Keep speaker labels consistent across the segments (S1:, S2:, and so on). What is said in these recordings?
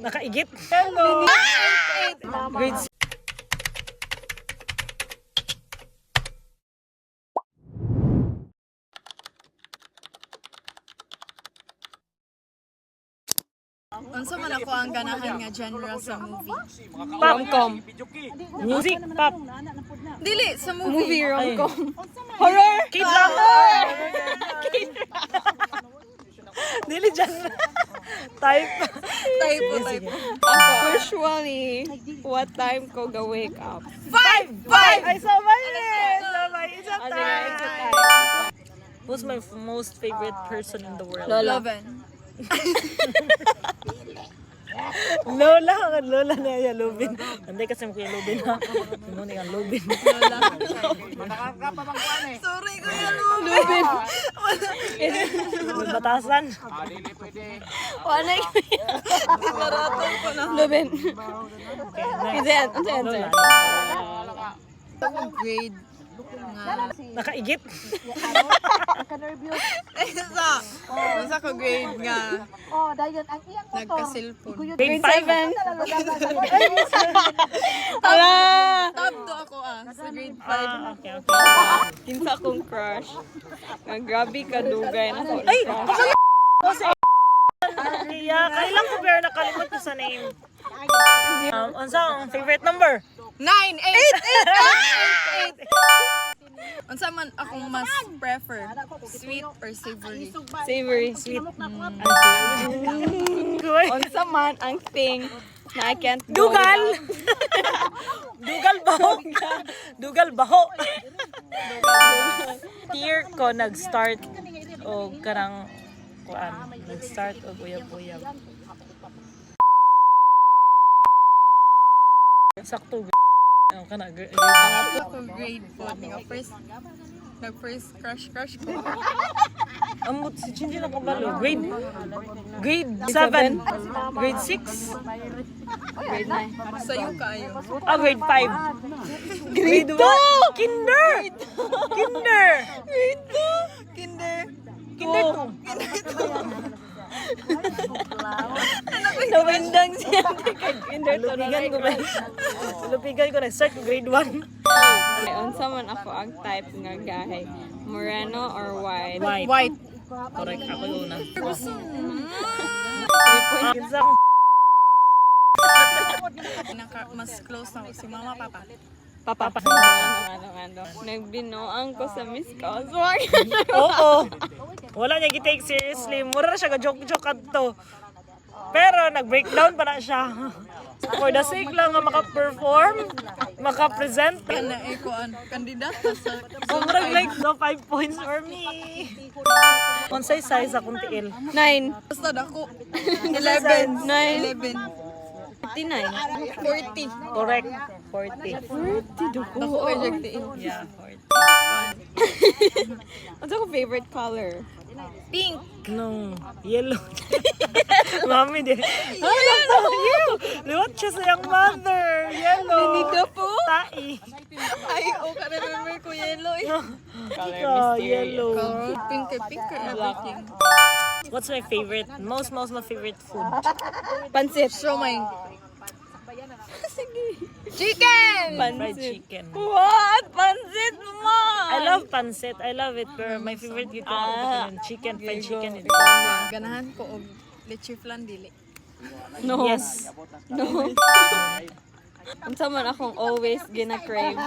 S1: Nakaigit. Hello. Grade 6.
S2: Unsa man ako ang ganahan nga genre sa movie?
S1: Rom-com. Music, pop.
S2: Dili sa movie.
S3: Movie rom-com.
S1: Horror. K-drama. Dili dyan. Type.
S2: Type.
S3: Usually, what time ko ga wake up?
S2: 5!
S1: Ay, sabay rin. Sabay. It's a
S3: Ano
S1: time.
S3: yung sa time?
S1: Who's my most favorite person in the world?
S3: Lola.
S2: Loven.
S1: Lola na yan, Lubin. Anday kasi mo kuya Lubin ha. Sino ni ang Lubin?
S2: Sorry, Kuya Loven.
S1: Batasan.
S3: Wala yung
S2: Marathon ko na.
S3: Lubin.
S1: Okay, next.
S3: Answer.
S2: Akong grade nga.
S1: Nakaigit.
S2: Isa ko grade nga.
S4: Oh, dayon ang iyang motor.
S2: Nagka-cellphone.
S1: Grade 5.
S3: Ala!
S2: Top 2 ako sa grade 5.
S1: Okay.
S3: Kinsa akong crush. Ang grabe ka dugay na ako.
S1: Ay! Kaya, kailan ko pero nakalimot ko sa name. Unsa ang favorite number?
S2: 9! 8! Unsa man akong mas prefer? Sweet or savory?
S3: Savory.
S1: Sweet.
S3: Unsa man ang thing na I can't go
S1: Dugal! Dugal baho! Dugal baho! Year ko nag-start o karang kuan, nag-start o uyab-uyab. Sakto ano ka na
S2: Ako grade 4. Nag-first crush ko.
S1: Amot si Chinji na kabalo. Grade 7. Grade 6.
S3: Grade 9.
S2: Sa'yo kayo.
S1: Grade 5. Grade 2! Kinder!
S2: Grade 2! Kinder.
S1: Kinder 2.
S3: Nawindang siya.
S1: Lupigan ko ba? Lupigan ko na. Start ko grade 1.
S3: Unsa man ako ang type nga gahe? Moreno or white?
S1: White. Correct. Ako yung una.
S2: Gusto
S1: Kinsa
S2: mas close na ako si mama, papa.
S3: Papa. Ano. Nagbinoang ko sa Miss Cosworth.
S1: Oo. Wala niya gi-take seriously. Mura siya ka-joke-joke adto. Pero nag-breakdown pa na siya. For the sake lang nga maka-perform, maka-present.
S2: Kana ko an kandidata sa
S1: Murag like no 5 points for me. Unsay size akong tiil?
S3: 9.
S2: basta dako. 11.
S3: 9.
S2: 11.
S3: 59.
S2: 40.
S1: Correct. 40.
S2: Dako kay jagtiin.
S1: Yeah, 40.
S3: What's your favorite color?
S2: Pink.
S1: No, yellow. Mami di. Yellow. Liwat siya sa iyang mother. Yellow.
S3: Nito po?
S1: Tai.
S2: Ay, ka remember ko yellow.
S1: Ikaw, yellow.
S2: Pink everything.
S1: What's my favorite? Most my favorite food?
S3: Pansit.
S2: Siomai. Chicken.
S1: Fried chicken.
S3: What? Pansit mo!
S1: I love pancit. I love it. Pero my favorite dito chicken, fried chicken.
S2: Ganahan ko og leche flan dili.
S3: No.
S1: Yes.
S3: No. Unsa man akong always gina-crave?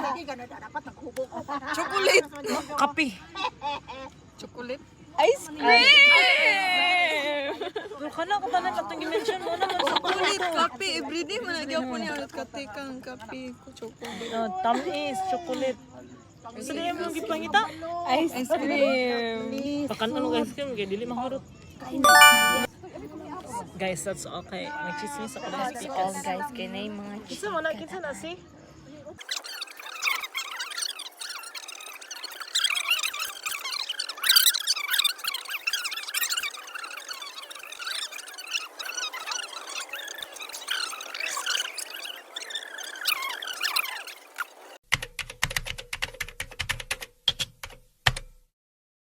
S2: Chocolate.
S1: Kape.
S2: Chocolate.
S3: Ice cream!
S1: Pero kana ko tanan katong gi-mention mo naman sa
S2: Chocolate, kape. Everyday man lagi ako niya ulit katikang kape ko chocolate.
S1: no, tamis, chocolate. Gusto niya mo gipangita?
S3: Ice cream!
S1: Pakan ano ice cream kay dili mahurot. Guys, that's okay. Nagchismis ako ng speakers.
S3: Guys, kaya na yung mga
S1: Isa mo na kinsa na si?